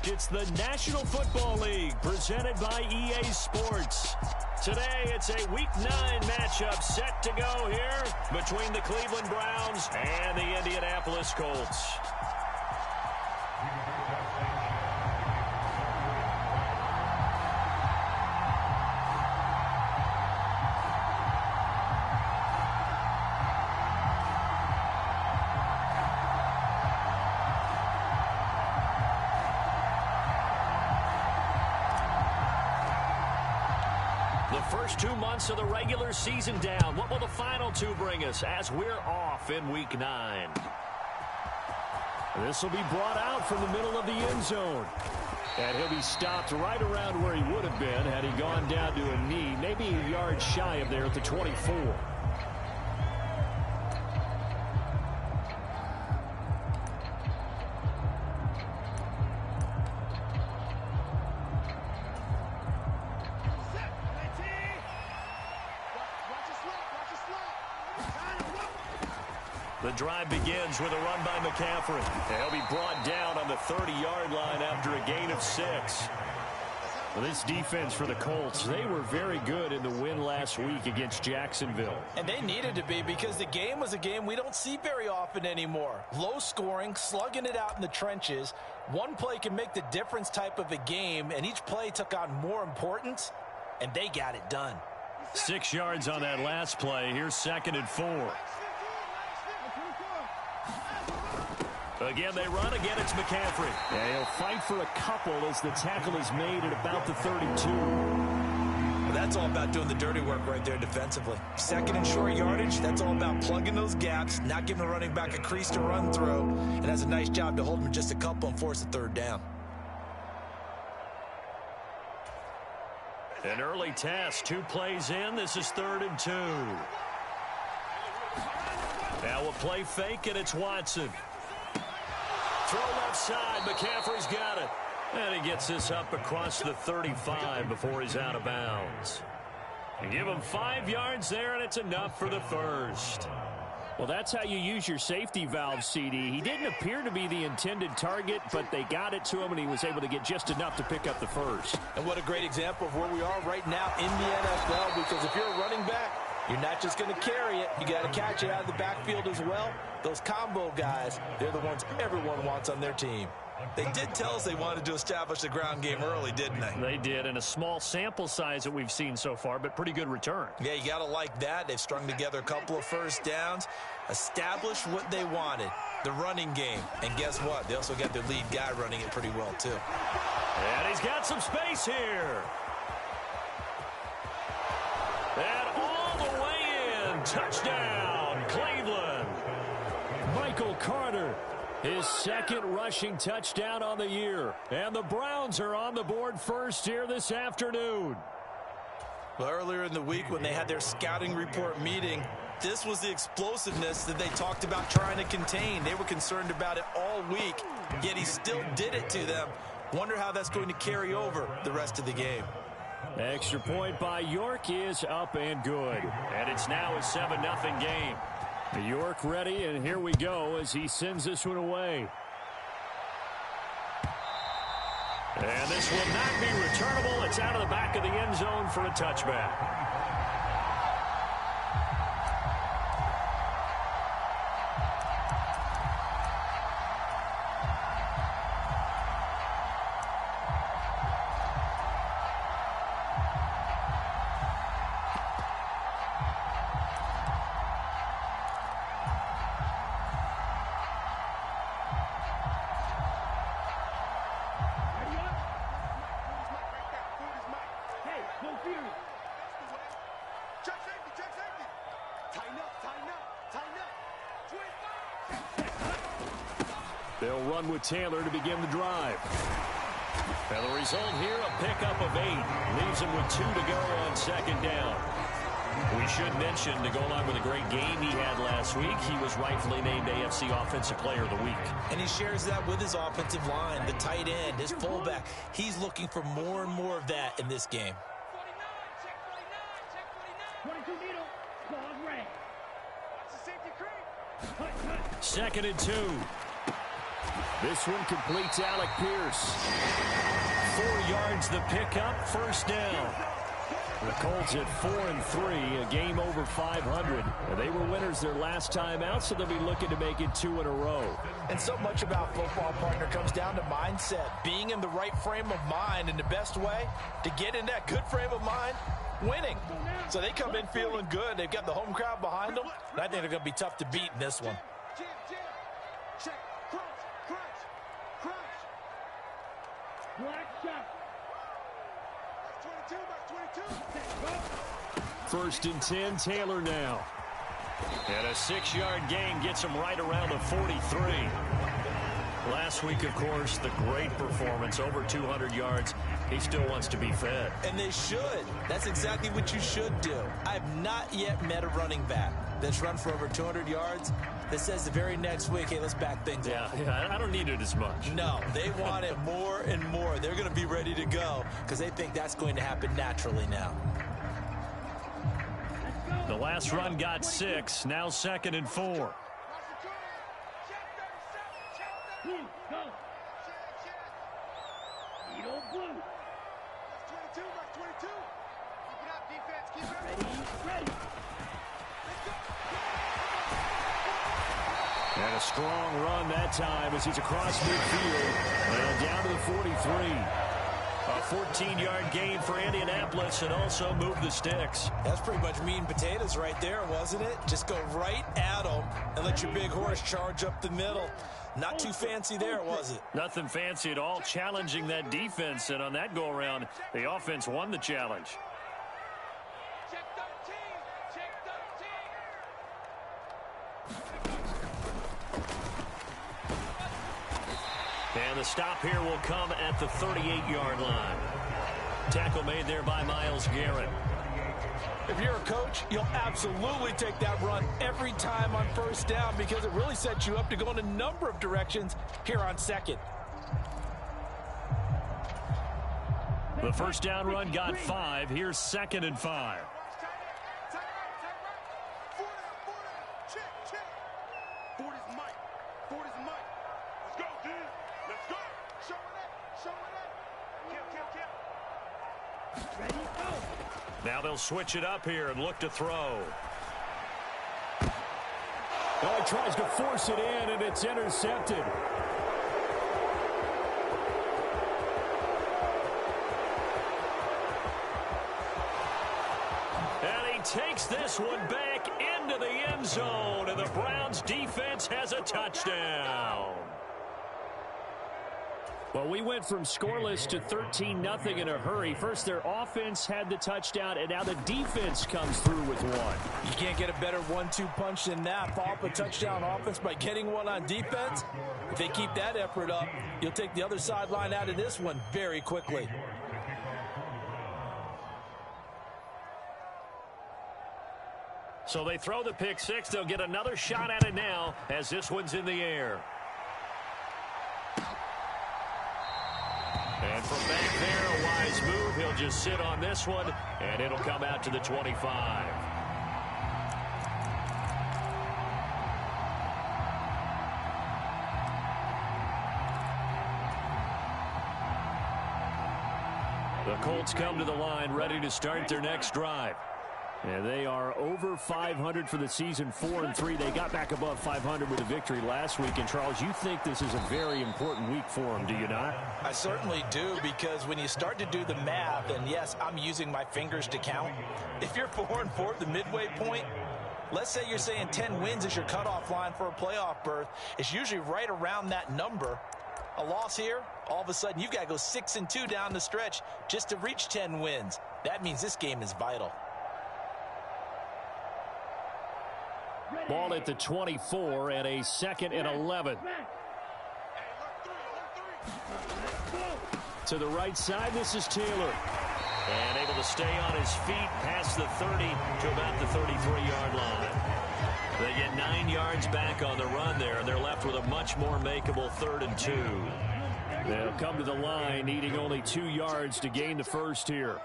It's the National Football League presented by EA Sports. Today, it's a Week 9 matchup set to go here between the Cleveland Browns and the Indianapolis Colts. First 2 months of the regular season down. What will the final two bring us as we're off in Week 9? This will be brought out from the middle of the end zone. And he'll be stopped right around where he would have been had he gone down to a knee, maybe a yard shy of there at the 24. The drive begins with a run by McCaffrey. He'll be brought down on the 30-yard line after a gain of 6. Well, this defense for the Colts, they were very good in the win last week against Jacksonville. And they needed to be because the game was a game we don't see very often anymore. Low scoring, slugging it out in the trenches. One play can make the difference type of a game, and each play took on more importance, and they got it done. 6 yards on that last play. Here's 2nd and 4. Again, they run. Again, it's McCaffrey. And he'll fight for a couple as the tackle is made at about the 32. Well, that's all about doing the dirty work right there defensively. 2nd and short yardage, that's all about plugging those gaps, not giving the running back a crease to run through, and has a nice job to hold him just a couple and force a 3rd down. An early test. 2 plays in. This is 3rd and 2. Now a play fake, and it's Watson. Throw left side. McCaffrey's got it. And he gets this up across the 35 before he's out of bounds. And give him 5 yards there, and it's enough for the first. Well, that's how you use your safety valve, CD. He didn't appear to be the intended target, but they got it to him, and he was able to get just enough to pick up the first. And what a great example of where we are right now in the NFL, because if you're a running back, you're not just going to carry it. You got to catch it out of the backfield as well. Those combo guys, they're the ones everyone wants on their team. They did tell us they wanted to establish the ground game early, didn't they? They did, and a small sample size that we've seen so far, but pretty good return. Yeah, you got to like that. They've strung together a couple of first downs, established what they wanted, the running game. And guess what? They also got their lead guy running it pretty well, too. And he's got some space here. And all the way in. Touchdown, Cleveland. Michael Carter, his 2nd rushing touchdown on the year. And the Browns are on the board first here this afternoon. Well, earlier in the week when they had their scouting report meeting, this was the explosiveness that they talked about trying to contain. They were concerned about it all week, yet he still did it to them. Wonder how that's going to carry over the rest of the game. Extra point by York is up and good. And it's now a 7-0 game. York ready, and here we go as he sends this one away. And this will not be returnable. It's out of the back of the end zone for a touchback. They'll run with Taylor to begin the drive. And the result here, a pickup of 8. Leaves him with 2 to go on 2nd down. We should mention, to go along with a great game he had last week, he was rightfully named AFC Offensive Player of the Week. And he shares that with his offensive line, the tight end, his fullback. He's looking for more and more of that in this game. 2nd and 2. This one completes Alec Pierce. 4 yards the pickup, first down. The Colts at 4-3, a game over 500. They were winners their last time out, so they'll be looking to make it 2 in a row. And so much about football, partner, comes down to mindset. Being in the right frame of mind, and the best way to get in that good frame of mind, winning. So they come in feeling good. They've got the home crowd behind them, and I think they're going to be tough to beat in this one. First and 10, Taylor now. And a 6-yard gain gets him right around the 43. Last week, of course, the great performance, over 200 yards. He still wants to be fed. And they should. That's exactly what you should do. I've not yet met a running back that's run for over 200 yards that says the very next week, hey, let's back things up. Yeah, I don't need it as much. No, they want it more and more. They're going to be ready to go because they think that's going to happen naturally now. The last run got 6, now 2nd and 4. And a strong run that time as he's across midfield and down to the 43. A 14-yard gain for Indianapolis and also move the sticks. That's pretty much meat and potatoes right there, wasn't it? Just go right at them and let your big horse charge up the middle. Not too fancy there, was it? Nothing fancy at all, challenging that defense. And on that go-around, the offense won the challenge. And the stop here will come at the 38-yard line. Tackle made there by Myles Garrett. If you're a coach, you'll absolutely take that run every time on first down because it really sets you up to go in a number of directions here on second. The first down run got 5. Here's 2nd and 5. Now they'll switch it up here and look to throw. Oh, he tries to force it in, and it's intercepted. And he takes this one back into the end zone, and the Browns defense has a touchdown. Well, we went from scoreless to 13-0 in a hurry. First, their offense had the touchdown, and now the defense comes through with one. You can't get a better 1-2 punch than that. Follow up a touchdown offense by getting one on defense. If they keep that effort up, you'll take the other sideline out of this one very quickly. So they throw the pick six. They'll get another shot at it now as this one's in the air. And from back there, a wise move. He'll just sit on this one, and it'll come out to the 25. The Colts come to the line, ready to start their next drive. And they are over 500 for the season, 4-3. They got back above 500 with a victory last week. And, Charles, you think this is a very important week for them, do you not? I certainly do, because when you start to do the math, and, yes, I'm using my fingers to count. If you're 4-4 at the midway point, let's say you're saying 10 wins is your cutoff line for a playoff berth. It's usually right around that number. A loss here, all of a sudden you've got to go 6-2 down the stretch just to reach 10 wins. That means this game is vital. Ball at the 24 and a 2nd and 11. To the right side, this is Taylor. And able to stay on his feet past the 30 to about the 33-yard line. They get 9 yards back on the run there, and they're left with a much more makeable 3rd and 2. They'll come to the line, needing only 2 yards to gain the first here.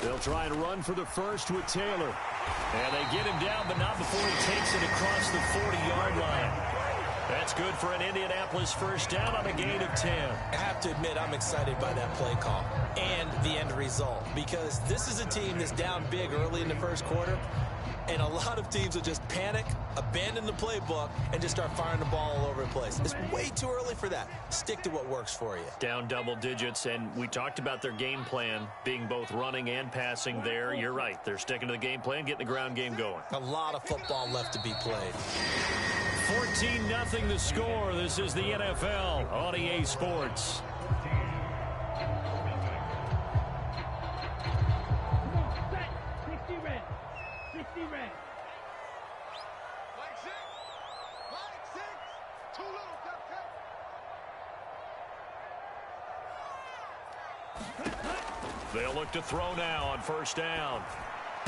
They'll try and run for the first with Taylor. And they get him down, but not before he takes it across the 40-yard line. That's It's good for an Indianapolis first down on a gain of 10. I have to admit, I'm excited by that play call and the end result, because this is a team that's down big early in the first quarter, and a lot of teams will just panic, abandon the playbook, and just start firing the ball all over the place. It's way too early for that. Stick to what works for you. Down double digits, and we talked about their game plan being both running and passing there. You're right. They're sticking to the game plan, getting the ground game going. A lot of football left to be played. 14-0 the score. This is the NFL on EA Sports. They'll look to throw now on first down.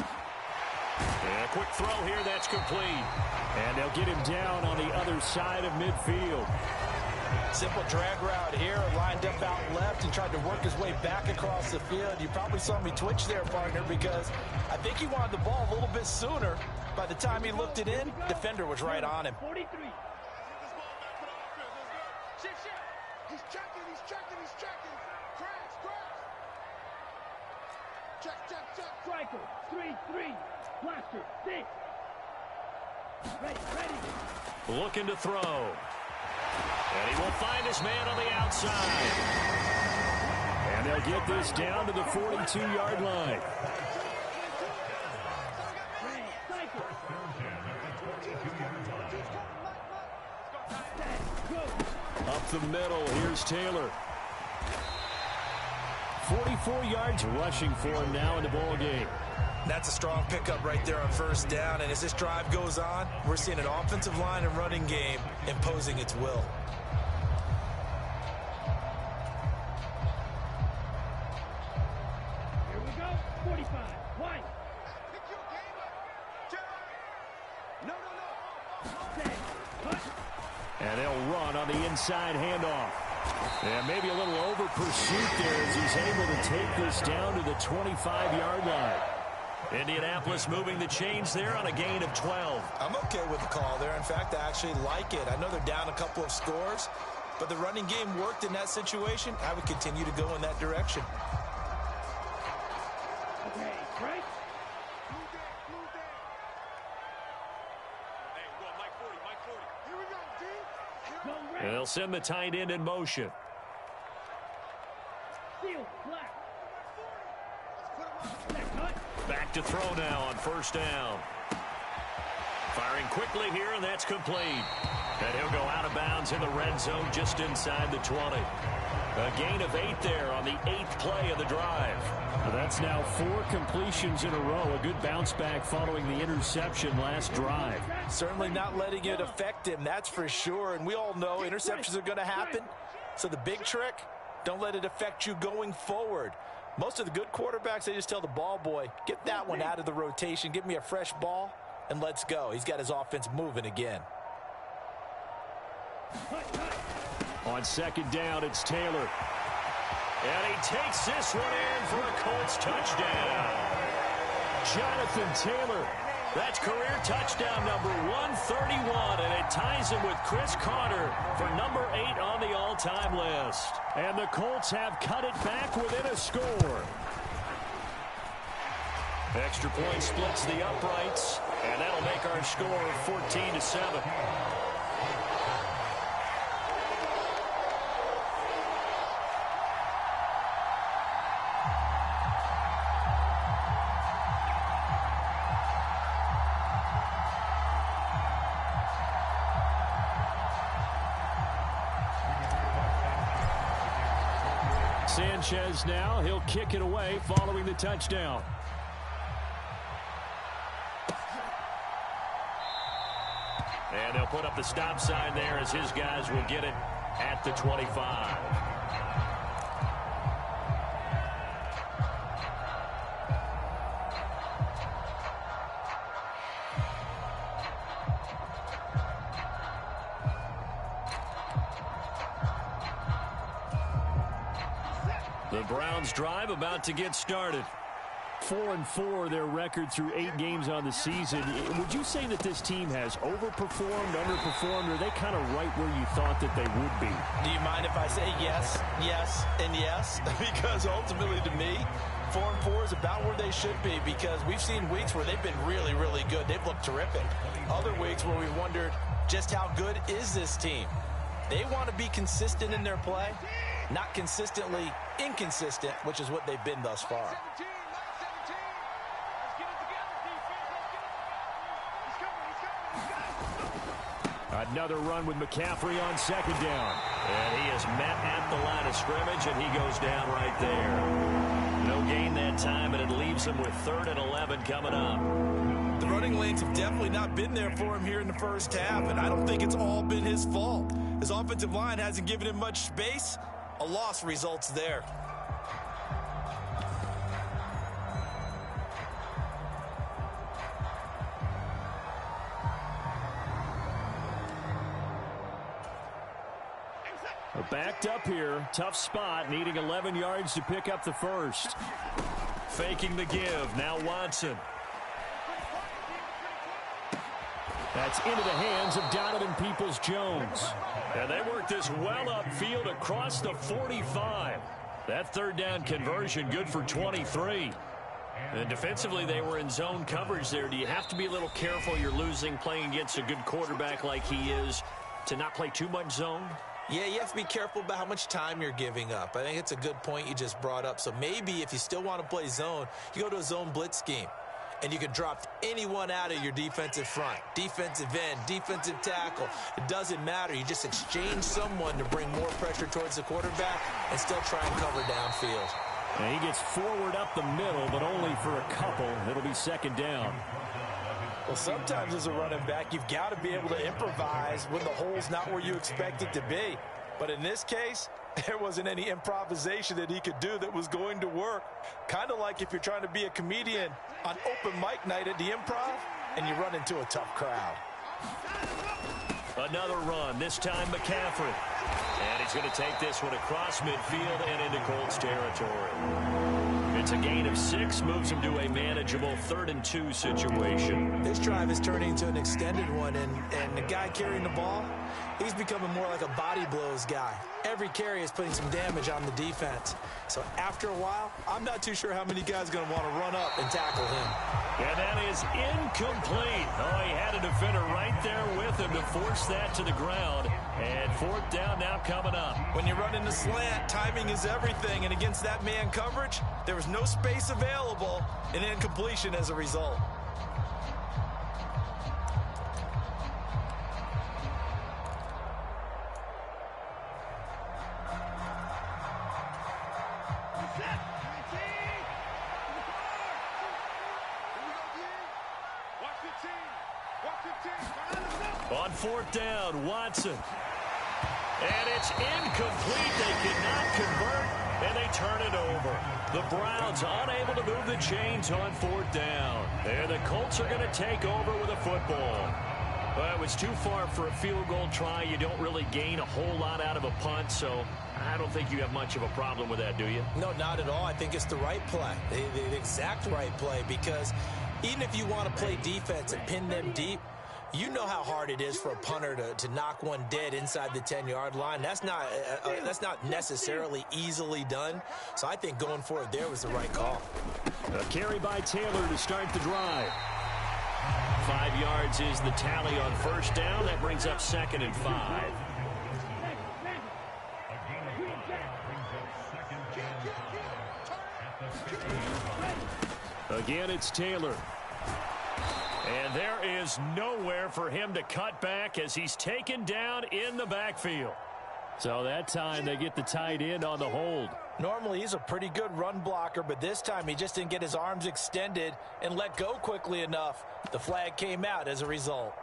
And a quick throw here, that's complete. And they'll get him down on the other side of midfield. Simple drag route here, lined up out left and tried to work his way back across the field. You probably saw me twitch there, partner, because I think he wanted the ball a little bit sooner. By the time he looked it in, defender was right on him. 43. He's checking, he's checking, he's checking. Crash, crash. Check. Striker, 3-3. Blaster, 6. Ready. Looking to throw. And he will find his man on the outside. And they'll get this down to the 42-yard line. Up the middle, here's Taylor. 44 yards rushing for him now in the ball game. That's a strong pickup right there on first down, and as this drive goes on, we're seeing an offensive line and running game imposing its will. Here we go. 45. White. And they'll run on the inside handoff. And maybe a little over pursuit there as he's able to take this down to the 25-yard line. Indianapolis moving the chains there on a gain of 12. I'm okay with the call there. In fact, I actually like it. I know they're down a couple of scores, but the running game worked in that situation. I would continue to go in that direction. Okay, right. And they'll send the tight end in motion. Seal, black. Back to throw now on first down. Firing quickly here, and that's complete. And he'll go out of bounds in the red zone just inside the 20. A gain of 8 there on the 8th play of the drive. That's now 4 completions in a row. A good bounce back following the interception last drive. Certainly not letting it affect him, that's for sure. And we all know interceptions are going to happen. So the big trick, don't let it affect you going forward. Most of the good quarterbacks, they just tell the ball boy, get that one out of the rotation, give me a fresh ball, and let's go. He's got his offense moving again. On second down, it's Taylor. And he takes this one in for a Colts touchdown. Jonathan Taylor. That's career touchdown number 131, and it ties him with Chris Carter for number 8 on the all-time list. And the Colts have cut it back within a score. Extra point splits the uprights, and that'll make our score 14-7. Sanchez now, he'll kick it away following the touchdown. And they'll put up the stop sign there as his guys will get it at the 25. The Browns drive about to get started. 4-4, their record through 8 games on the season. Would you say that this team has overperformed, underperformed, or are they kind of right where you thought that they would be? Do you mind if I say yes, yes, and yes? Because ultimately, to me, 4-4 is about where they should be, because we've seen weeks where they've been really, really good. They've looked terrific. Other weeks where we've wondered just how good is this team. They want to be consistent in their play, not consistently inconsistent, which is what they've been thus far. Another run with McCaffrey on second down. And he is met at the line of scrimmage, and he goes down right there. No gain that time, and it leaves him with 3rd and 11 coming up. The running lanes have definitely not been there for him here in the first half, and I don't think it's all been his fault. His offensive line hasn't given him much space. A loss results there. Backed up here. Tough spot. Needing 11 yards to pick up the first. Faking the give. Now Watson. That's into the hands of Donovan Peoples-Jones. And they work this well upfield across the 45. That 3rd down conversion good for 23. And defensively, they were in zone coverage there. Do you have to be a little careful? You're losing playing against a good quarterback like he is to not play too much zone? Yeah, you have to be careful about how much time you're giving up. I think it's a good point you just brought up. So maybe if you still want to play zone, you go to a zone blitz scheme. And you can drop anyone out of your defensive front. Defensive end, defensive tackle. It doesn't matter. You just exchange someone to bring more pressure towards the quarterback and still try and cover downfield. And he gets forward up the middle, but only for a couple. It'll be 2nd down. Well, sometimes as a running back, you've got to be able to improvise when the hole's not where you expect it to be. But in this case, there wasn't any improvisation that he could do that was going to work. Kind of like if you're trying to be a comedian on open mic night at the Improv and you run into a tough crowd. Another run, this time McCaffrey. And he's going to take this one across midfield and into Colts territory. It's a gain of 6, moves him to a manageable 3rd and 2 situation. This drive is turning into an extended one, and the guy carrying the ball, he's becoming more like a body blows guy. Every carry is putting some damage on the defense. So after a while, I'm not too sure how many guys are going to want to run up and tackle him. And that is incomplete. Oh, he had a defender right there with him to force that to the ground. And 4th down now coming up. When you run in the slant, timing is everything. And against that man coverage, there was no space available, and incompletion as a result. On 4th down, Watson. And it's incomplete. They cannot convert, and they turn it over. The Browns unable to move the chains on 4th down. And the Colts are going to take over with a football. Well, it was too far for a field goal try. You don't really gain a whole lot out of a punt, so I don't think you have much of a problem with that, do you? No, not at all. I think it's the right play, the exact right play, because even if you want to play defense and pin them deep, you know how hard it is for a punter to knock one dead inside the 10-yard line. That's not necessarily easily done. So I think going for it there was the right call. A carry by Taylor to start the drive. 5 yards is the tally on 1st down. That brings up 2nd and 5. Again, it's Taylor. And there is nowhere for him to cut back as he's taken down in the backfield. So that time they get the tight end on the hold. Normally he's a pretty good run blocker, but this time he just didn't get his arms extended and let go quickly enough. The flag came out as a result.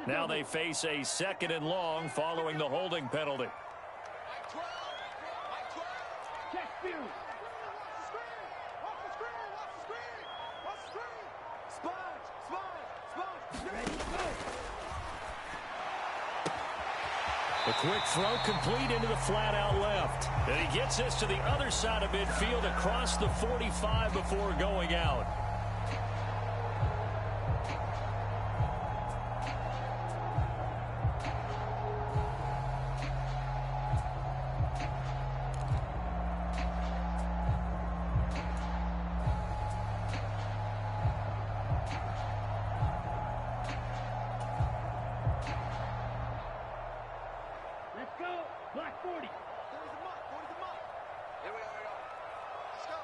Now they face a 2nd and long following the holding penalty. Ready, go. A quick throw complete into the flat out left. And he gets this to the other side of midfield across the 45 before going out. Let's go. Block 40. 40's a mark. 40's a mark. Here we are. Let's go.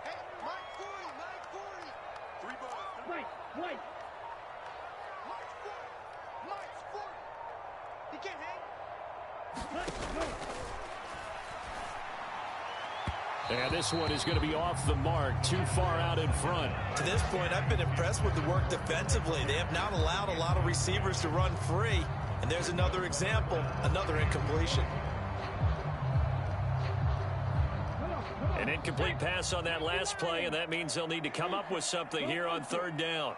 Hey, Mike 40. Mike 40. 3 balls. Right, right. Mike's 40. Mike's 40. He can't hang. Let's go. And this one is going to be off the mark, too far out in front. To this point, I've been impressed with the work defensively. They have not allowed a lot of receivers to run free. And there's another example, another incompletion. An incomplete pass on that last play, and that means they'll need to come up with something here on third down.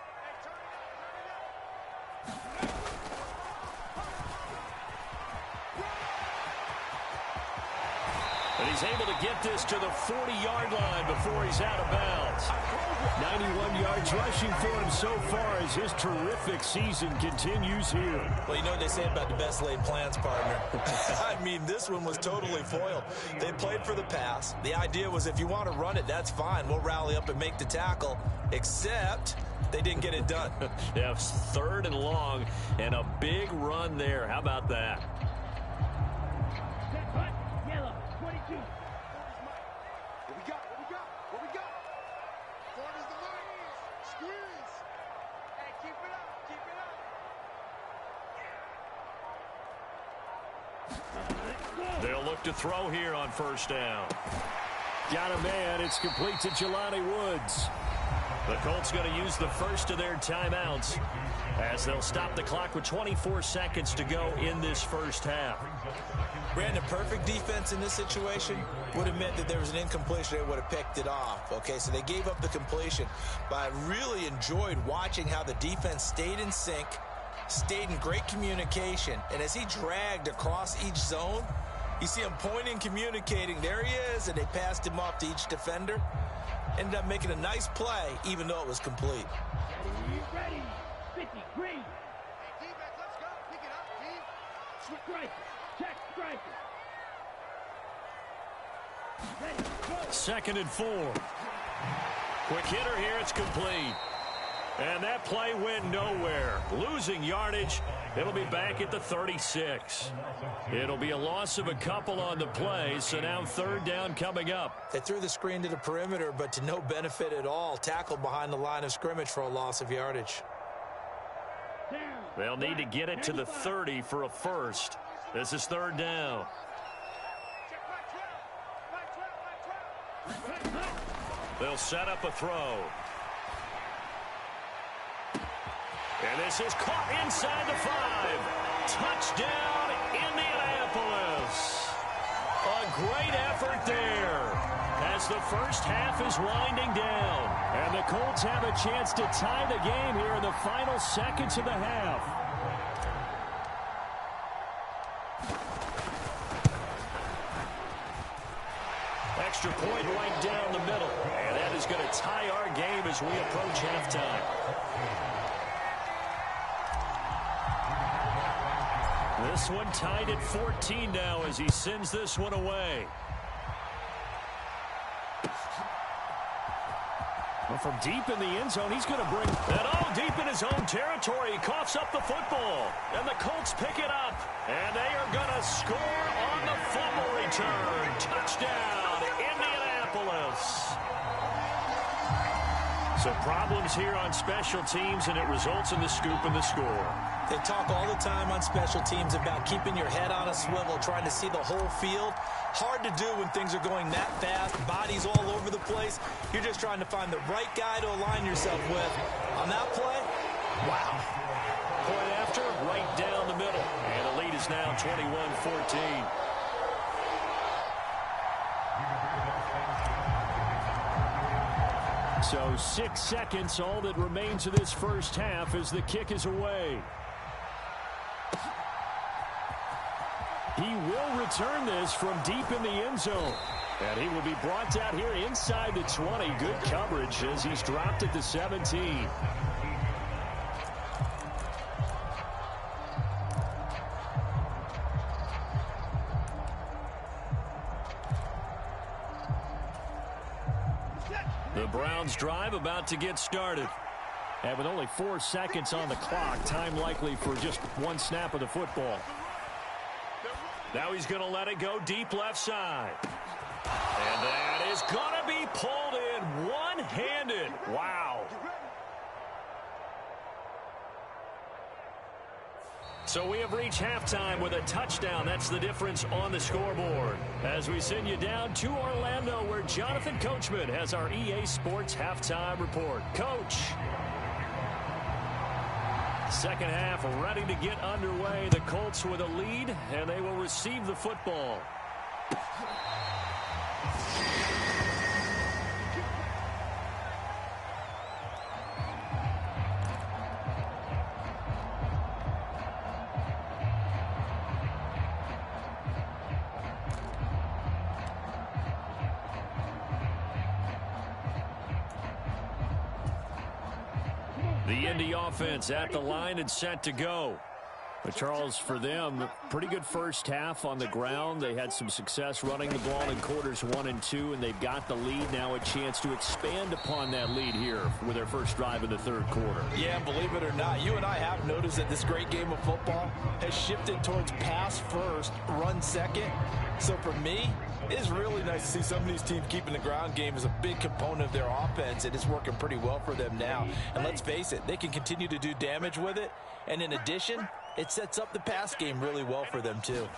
And he's able to get this to the 40-yard line before he's out of bounds. 91 yards rushing for him so far as his terrific season continues here. Well, you know what they say about the best laid plans, partner. I mean, this one was totally foiled. They played for the pass. The idea was if you want to run it, that's fine. We'll rally up and make the tackle, except they didn't get it done. Yeah, third and long, and a big run there. How about that? Set, hut, yellow, 22. 40's Mike. What we got? What we got? What we got? 40's the line. Squeeze. Hey, keep it up. Keep it up. They'll look to throw here on first down. Got a man. It's complete to Jelani Woods. The Colts going to use the first of their timeouts as they'll stop the clock with 24 seconds to go in this first half. Brandon, perfect defense in this situation would have meant that there was an incompletion. They would have picked it off. Okay, so they gave up the completion. But I really enjoyed watching how the defense stayed in sync, stayed in great communication. And as he dragged across each zone, you see him pointing, communicating. There he is, and they passed him off to each defender. Ended up making a nice play, even though it was complete. Ready, 50, green. Hey, D-back, let's go. Pick it up, D. Striker, check, striker. Ready, go. 2nd and 4. Quick hitter here. It's complete. And that play went nowhere. Losing yardage. It'll be back at the 36. It'll be a loss of a couple on the play, so now third down coming up. They threw the screen to the perimeter, but to no benefit at all. Tackled behind the line of scrimmage for a loss of yardage. Down. They'll need to get it to the 30 for a first. This is third down. Check Mike 12. Mike 12. Mike 12. They'll set up a throw. And this is caught inside the 5. Touchdown, Indianapolis. A great effort there as the first half is winding down. And the Colts have a chance to tie the game here in the final seconds of the half. Extra point right down the middle. And that is going to tie our game as we approach halftime. This one tied at 14 now as he sends this one away. Well, from deep in the end zone, he's going to bring that all deep in his own territory. He coughs up the football, and the Colts pick it up. And they are going to score on the fumble return. Touchdown, Indianapolis. So problems here on special teams, and it results in the scoop and the score. They talk all the time on special teams about keeping your head on a swivel, trying to see the whole field. Hard to do when things are going that fast, bodies all over the place. You're just trying to find the right guy to align yourself with. On that play, wow. Point after, right down the middle. And the lead is now 21-14. So 6 seconds, all that remains of this first half as the kick is away. He will return this from deep in the end zone. And he will be brought down here inside the 20. Good coverage as he's dropped at the 17. The Browns drive about to get started. And with only 4 seconds on the clock, time likely for just one snap of the football. Now he's going to let it go deep left side. And that is going to be pulled in one-handed. Wow. So we have reached halftime with a touchdown. That's the difference on the scoreboard. As we send you down to Orlando, where Jonathan Coachman has our EA Sports halftime report. Coach. Second half ready to get underway. The Colts with a lead, and they will receive the football. The Indy offense at the line and set to go. But Charles, for them, pretty good first half on the ground. They had some success running the ball in quarters 1 and 2, and they've got the lead. Now a chance to expand upon that lead here with their first drive in the third quarter. Yeah, believe it or not, you and I have noticed that this great game of football has shifted towards pass first, run second. So for me, it's really nice to see some of these teams keeping the ground game as a big component of their offense, and it's working pretty well for them now. And let's face it, they can continue to do damage with it. And in addition, it sets up the pass game really well for them, too.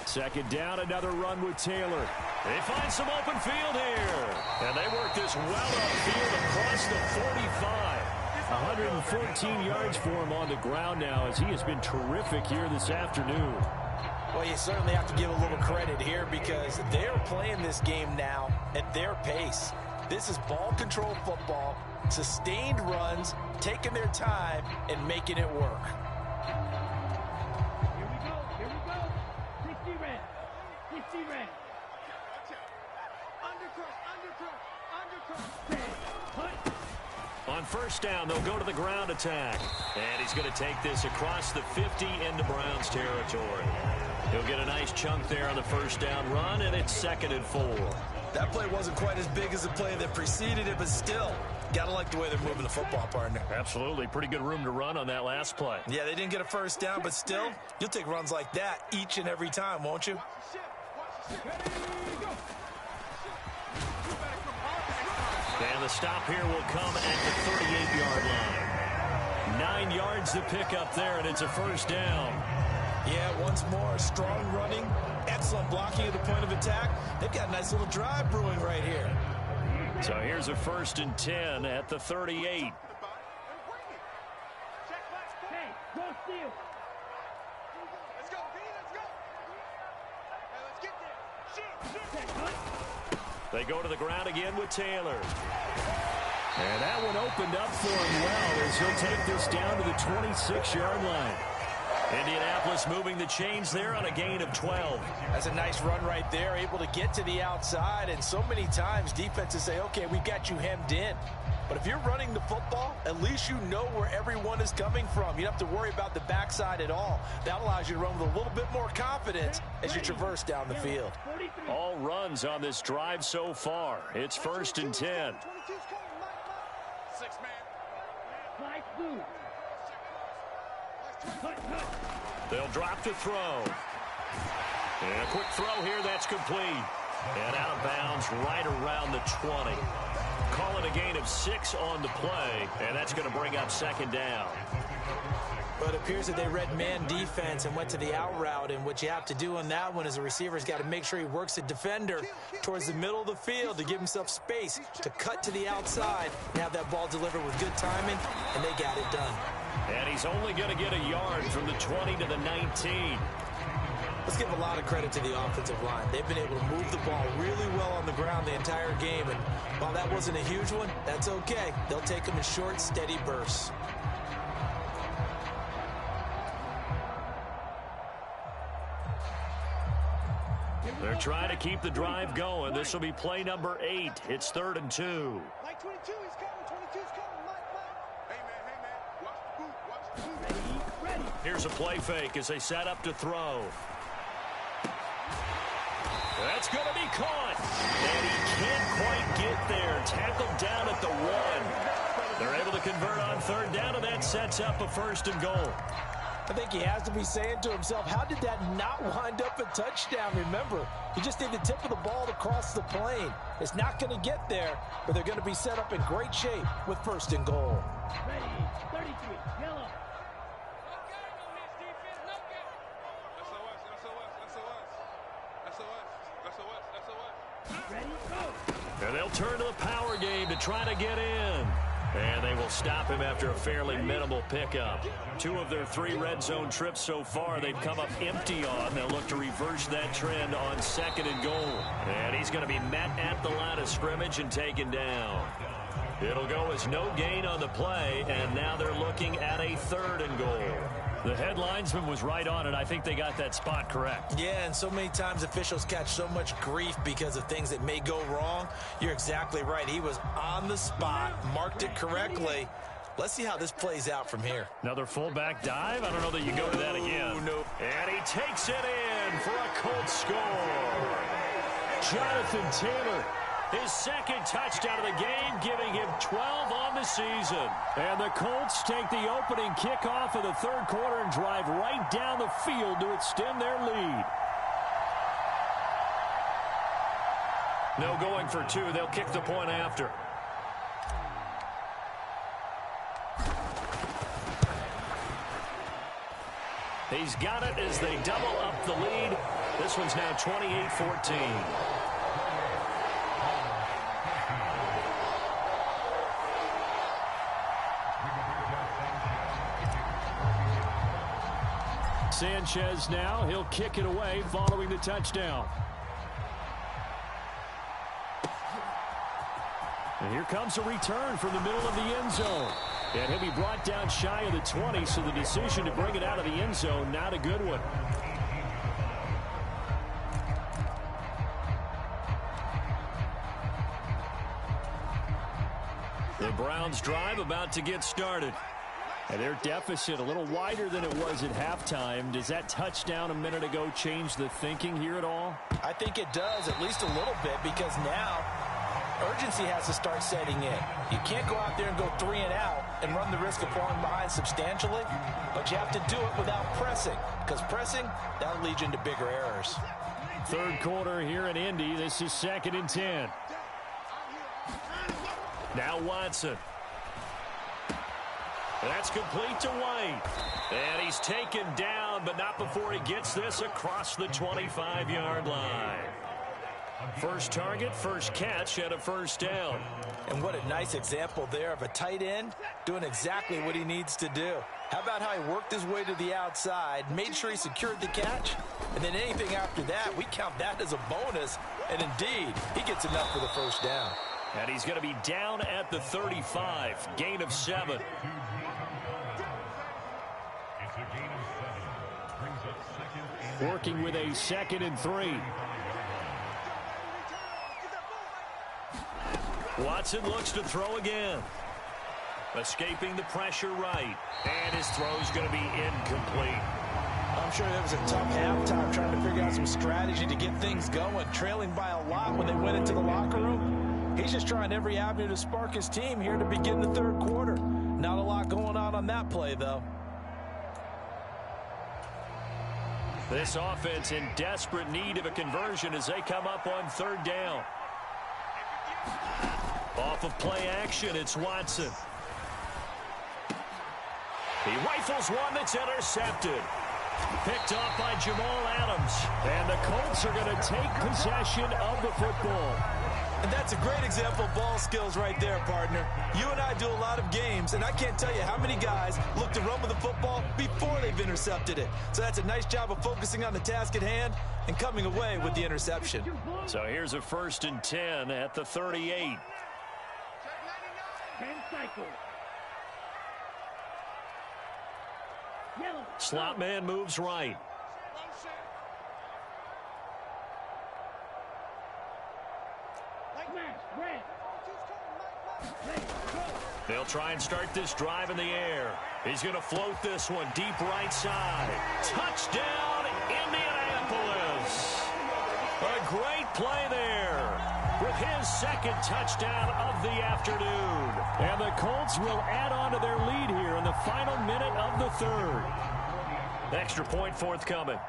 Second down, another run with Taylor. They find some open field here. And they work this well upfield across the 45. 114 yards for him on the ground now, as he has been terrific here this afternoon. Well, you certainly have to give a little credit here because they're playing this game now at their pace. This is ball control football, sustained runs, taking their time, and making it work. Here we go. 60 rounds. 60 rounds. Undercut. On first down, they'll go to the ground attack. And he's going to take this across the 50 into Browns territory. He'll get a nice chunk there on the first down run, and it's 2nd and 4. That play wasn't quite as big as the play that preceded it, but still, got to like the way they're moving the football, partner. Absolutely. Pretty good room to run on that last play. Yeah, they didn't get a first down, but still, you'll take runs like that each and every time, won't you? And the stop here will come at the 38-yard line. 9 yards to pick up there, and it's a first down. Yeah, once more, strong running, excellent blocking at the point of attack. They've got a nice little drive brewing right here. So here's a 1st and 10 at the 38. Hey, go steal. Let's go, B, let's go. Hey, let's get there. Shoot. They go to the ground again with Taylor. And that one opened up for him well as he'll take this down to the 26-yard line. Indianapolis moving the chains there on a gain of 12. That's a nice run right there, able to get to the outside. And so many times defenses say, okay, we've got you hemmed in. But if you're running the football, at least you know where everyone is coming from. You don't have to worry about the backside at all. That allows you to run with a little bit more confidence as you traverse down the field. All runs on this drive so far. It's 1st and 10. 6 man. Nice move. They'll drop to throw. And a quick throw here, that's complete. And out of bounds right around the 20. Call it a gain of 6 on the play, and that's going to bring up 2nd down. But it appears that they read man defense and went to the out route, and what you have to do on that one is the receiver's got to make sure he works the defender towards the middle of the field to give himself space to cut to the outside and have that ball delivered with good timing, and they got it done. And he's only going to get a yard from the 20 to the 19. Let's give a lot of credit to the offensive line. They've been able to move the ball really well on the ground the entire game, and while that wasn't a huge one, that's okay. They'll take them in short, steady bursts. They're trying to keep the drive going. This will be play number 8. It's 3rd and 2. Mike 22, he's coming. 22's coming. Mike. Hey, man. Watch the boot. Watch the boot. Ready. Here's a play fake as they set up to throw. That's going to be caught. And he can't quite get there. Tackled down at the 1. They're able to convert on 3rd down, and that sets up a 1st and goal. I think he has to be saying to himself, how did that not wind up a touchdown? Remember, he just need the tip of the ball to cross the plane. It's not going to get there, but they're going to be set up in great shape with 1st and goal. Ready. 33. Yellow. Ready. Go. And they'll turn to the power game to try to get in. And they will stop him after a fairly minimal pickup. 2 of their 3 red zone trips so far, they've come up empty on. They'll look to reverse that trend on 2nd and goal. And he's going to be met at the line of scrimmage and taken down. It'll go as no gain on the play, and now they're looking at a 3rd and goal. The headlinesman was right on it. I think they got that spot correct. Yeah, and so many times officials catch so much grief because of things that may go wrong. You're exactly right. He was on the spot, marked it correctly. Let's see how this plays out from here. Another fullback dive. I don't know that you go to that again. No. And he takes it in for a Colts score. Jonathan Taylor, his 2nd touchdown of the game, giving him 12 on the season. And the Colts take the opening kickoff of the 3rd quarter and drive right down the field to extend their lead. No going for 2. They'll kick the point after. He's got it as they double up the lead. This one's now 28-14. Sanchez now, he'll kick it away following the touchdown. And here comes a return from the middle of the end zone. And he'll be brought down shy of the 20, so the decision to bring it out of the end zone, not a good one. The Browns drive about to get started. And their deficit a little wider than it was at halftime. Does that touchdown a minute ago change the thinking here at all? I think it does, at least a little bit, because now urgency has to start setting in. You can't go out there and go 3 and out and run the risk of falling behind substantially, but you have to do it without pressing, because pressing, that'll lead you into bigger errors. 3rd quarter here in Indy. This is 2nd and 10. Now Watson. That's complete to White. And he's taken down, but not before he gets this across the 25-yard line. First target, first catch, and a 1st down. And what a nice example there of a tight end doing exactly what he needs to do. How about how he worked his way to the outside, made sure he secured the catch, and then anything after that, we count that as a bonus. And indeed, he gets enough for the 1st down. And he's going to be down at the 35, gain of 7. Working with a 2nd and 3. Watson looks to throw again. Escaping the pressure right. And his throw's going to be incomplete. I'm sure that was a tough halftime trying to figure out some strategy to get things going. Trailing by a lot when they went into the locker room. He's just trying every avenue to spark his team here to begin the 3rd quarter. Not a lot going on that play, though. This offense in desperate need of a conversion as they come up on 3rd down. Off of play action, it's Watson. He rifles one that's intercepted. Picked off by Jamal Adams. And the Colts are going to take possession of the football. And that's a great example of ball skills right there, partner. You and I do a lot of games, and I can't tell you how many guys look to run with the football before they've intercepted it. So that's a nice job of focusing on the task at hand and coming away with the interception. So here's a 1st and 10 at the 38. 10 cycles. Yellow. Slot man moves right. Red. They'll try and start this drive in the air. He's going to float this one deep right side. Touchdown, Indianapolis. A great play there with his 2nd touchdown of the afternoon. And the Colts will add on to their lead here in the final minute of the 3rd. Extra point forthcoming.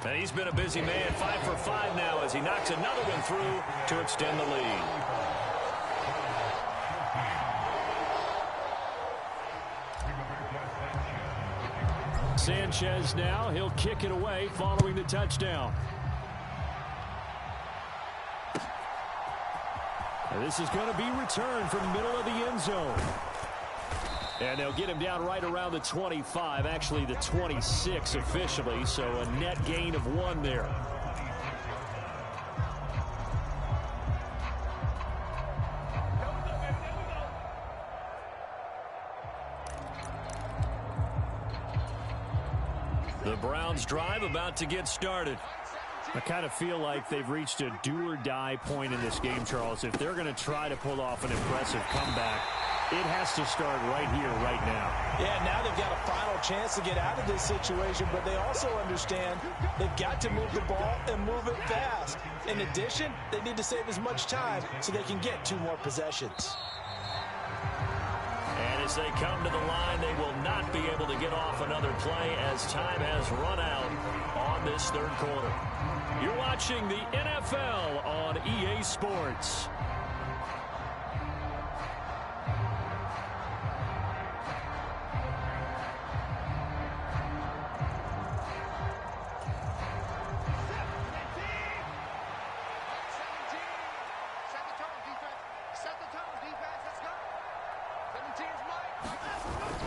And he's been a busy man, 5 for 5 now as he knocks another one through to extend the lead. Sanchez now, he'll kick it away following the touchdown. And this is going to be returned from the middle of the end zone. And they'll get him down right around the 25, actually the 26 officially, so a net gain of 1 there. The Browns drive about to get started. I kind of feel like they've reached a do-or-die point in this game, Charles. If they're going to try to pull off an impressive comeback, it has to start right here, right now. Yeah, now they've got a final chance to get out of this situation, but they also understand they've got to move the ball and move it fast. In addition, they need to save as much time so they can get 2 more possessions. And as they come to the line, they will not be able to get off another play as time has run out on this 3rd quarter. You're watching the NFL on EA Sports.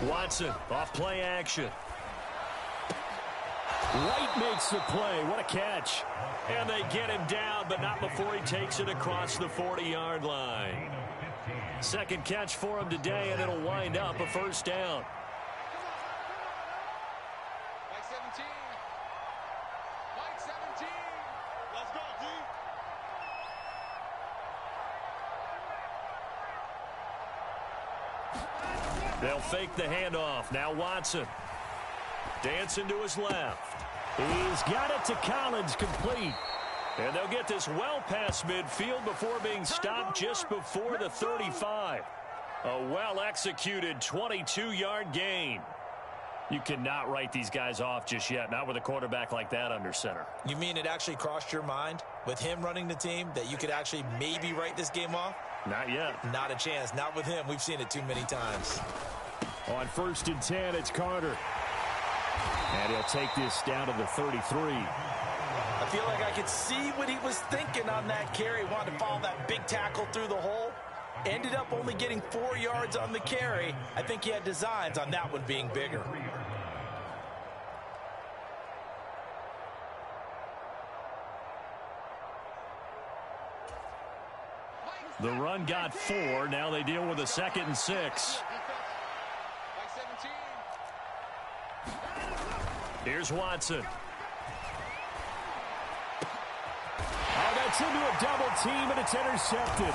Watson off play action. White makes the play. What a catch. And they get him down, but not before he takes it across the 40-yard line. 2nd catch for him today, and it'll wind up a 1st down. Mike 17. Mike 17. Let's go, D. They'll fake the handoff. Now Watson. Dancing to his left. He's got it to Collins, complete. And they'll get this well past midfield before being stopped just before the 35. A well-executed 22-yard gain. You cannot write these guys off just yet, not with a quarterback like that under center. You mean it actually crossed your mind with him running the team that you could actually maybe write this game off? Not yet. Not a chance. Not with him. We've seen it too many times. On 1st and 10, it's Carter. And he'll take this down to the 33. I feel like I could see what he was thinking on that carry. Wanted to follow that big tackle through the hole. Ended up only getting 4 yards on the carry. I think he had designs on that one being bigger. The run got 4. Now they deal with a 2nd and 6. Here's Watson. Oh, that's into a double team, and it's intercepted.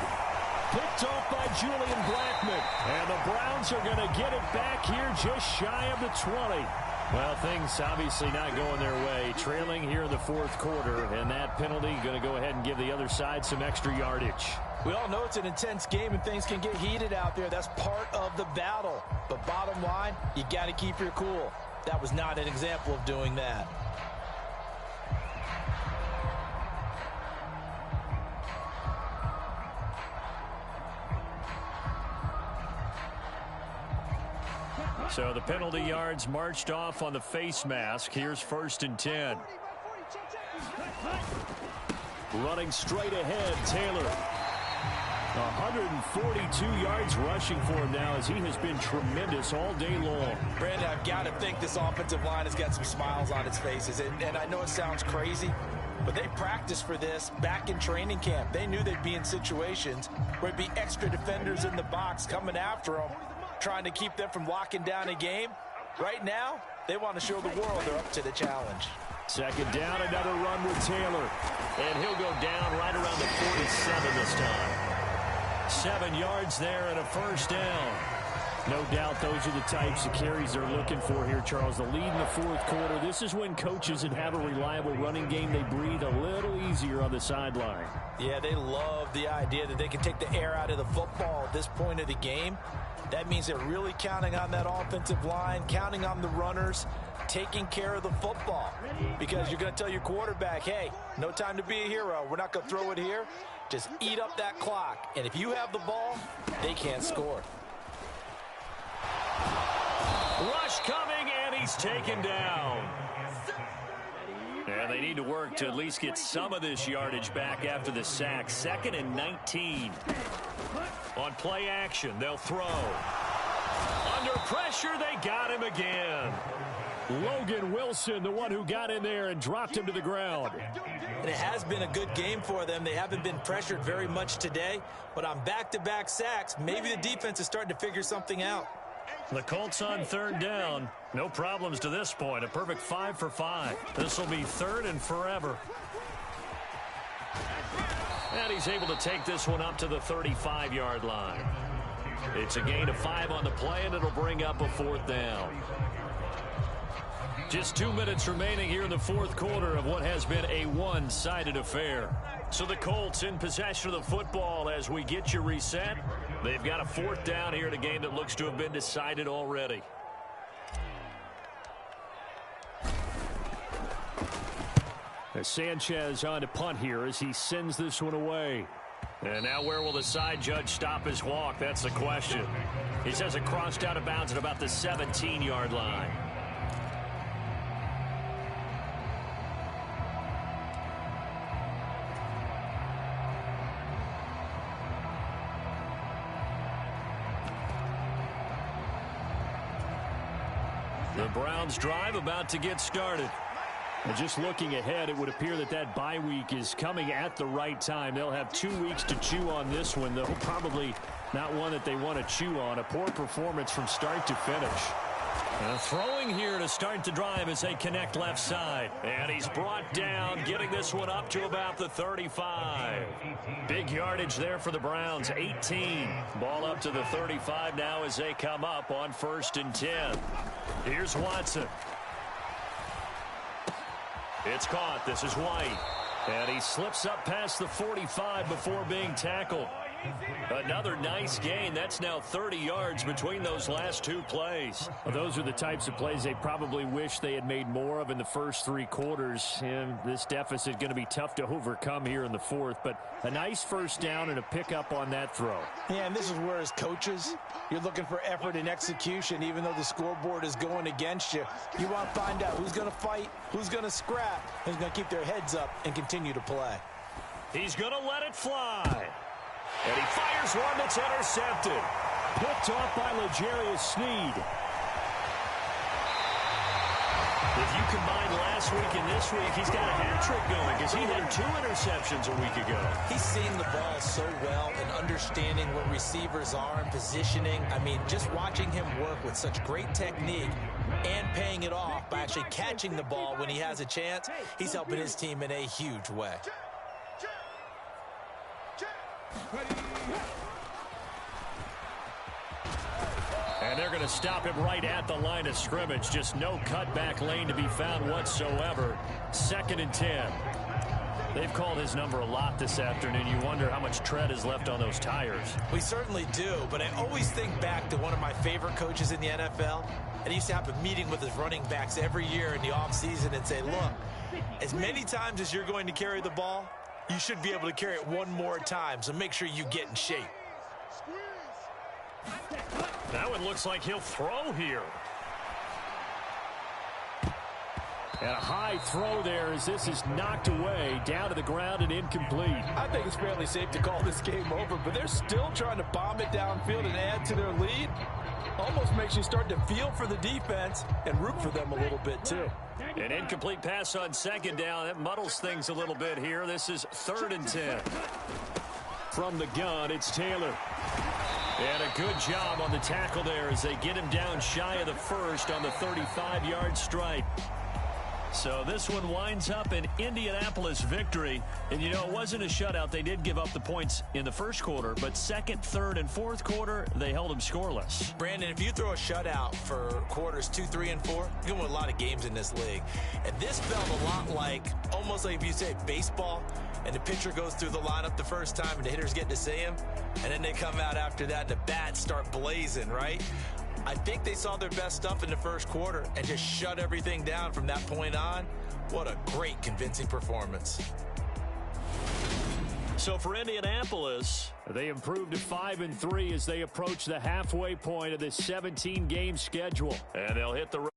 Picked off by Julian Blackman. And the Browns are going to get it back here just shy of the 20. Well, things obviously not going their way. Trailing here in the 4th quarter, and that penalty going to go ahead and give the other side some extra yardage. We all know it's an intense game and things can get heated out there. That's part of the battle. But bottom line, you got to keep your cool. That was not an example of doing that. So the penalty yards marched off on the face mask. Here's 1st and 10. Running straight ahead, Taylor. 142 yards rushing for him now as he has been tremendous all day long. Brandon, I've got to think this offensive line has got some smiles on its faces. And I know it sounds crazy, but they practiced for this back in training camp. They knew they'd be in situations where there'd be extra defenders in the box coming after them, trying to keep them from locking down a game. Right now, they want to show the world they're up to the challenge. Second down, another run with Taylor. And he'll go down right around the 47 this time. 7 yards there and a first down. No doubt those are the types of carries they're looking for here, Charles. The lead in the fourth quarter. This is when coaches that have a reliable running game, they breathe a little easier on the sideline. Yeah, they love the idea that they can take the air out of the football at this point of the game. That means they're really counting on that offensive line, counting on the runners, taking care of the football. Because you're going to tell your quarterback, hey, no time to be a hero. We're not going to throw it here. Just eat up that clock. And if you have the ball, they can't score. Rush coming, and he's taken down. And they need to work to at least get some of this yardage back after the sack. 2nd and 19. On play action, they'll throw. Under pressure, they got him again. Logan Wilson, the one who got in there and dropped him to the ground. And it has been a good game for them. They haven't been pressured very much today, but on back-to-back sacks, maybe the defense is starting to figure something out. The Colts on 3rd down. No problems to this point. A perfect 5 for 5. This will be 3rd and forever. And he's able to take this one up to the 35-yard line. It's a gain of 5 on the play, and it'll bring up a 4th down. Just 2 minutes remaining here in the fourth quarter of what has been a one-sided affair. So the Colts in possession of the football as we get you reset. They've got a 4th down here in a game that looks to have been decided already. As Sanchez on to punt here as he sends this one away. And now where will the side judge stop his walk? That's the question. He says it crossed out of bounds at about the 17-yard line. The Browns drive about to get started. And just looking ahead, it would appear that that bye week is coming at the right time. They'll have 2 weeks to chew on this one, though probably not one that they want to chew on. A poor performance from start to finish. Throwing here to start the drive as they connect left side. And he's brought down, getting this one up to about the 35. Big yardage there for the Browns, 18. Ball up to the 35 now as they come up on 1st and 10. Here's Watson. It's caught. This is White. And he slips up past the 45 before being tackled. Another nice gain. That's now 30 yards between those last 2 plays. Well, those are the types of plays they probably wish they had made more of in the first 3 quarters. And this deficit going to be tough to overcome here in the fourth. But a nice first down and a pickup on that throw. Yeah, and this is where as coaches, you're looking for effort and execution. Even though the scoreboard is going against you, you want to find out who's going to fight, who's going to scrap, who's going to keep their heads up and continue to play. He's going to let it fly. And he fires one that's intercepted. Picked off by L'Jarius Sneed. If you combine last week and this week, he's got a hat trick going because he had 2 interceptions a week ago. He's seeing the ball so well and understanding where receivers are and positioning. I mean, just watching him work with such great technique and paying it off by actually catching the ball when he has a chance, he's helping his team in a huge way. And they're going to stop him right at the line of scrimmage. Just no cutback lane to be found whatsoever. 2nd and 10. They've called his number a lot this afternoon. You wonder how much tread is left on those tires. We certainly do, but I always think back to one of my favorite coaches in the NFL. And he used to have a meeting with his running backs every year in the offseason and say, look, as many times as you're going to carry the ball, you should be able to carry it one more time, so make sure you get in shape. That one looks like he'll throw here. And a high throw there as this is knocked away, down to the ground and incomplete. I think it's fairly safe to call this game over, but they're still trying to bomb it downfield and add to their lead. Almost makes you start to feel for the defense and root for them a little bit too. An incomplete pass on second down. That muddles things a little bit here. This is 3rd and 10. From the gun, it's Taylor. And a good job on the tackle there as they get him down shy of the first on the 35-yard stripe. So this one winds up an Indianapolis victory. And, you know, it wasn't a shutout. They did give up the points in the first quarter, but second, third, and fourth quarter, they held them scoreless. Brandon, if you throw a shutout for quarters 2, 3, and 4, you're going to win a lot of games in this league. And this felt a lot like, almost like if you say baseball, and the pitcher goes through the lineup the first time and the hitters get to see him, and then they come out after that and the bats start blazing, right? I think they saw their best stuff in the first quarter and just shut everything down from that point on. What a great, convincing performance. So for Indianapolis, they improved to 5-3 as they approach the halfway point of this 17-game schedule. and they'll hit the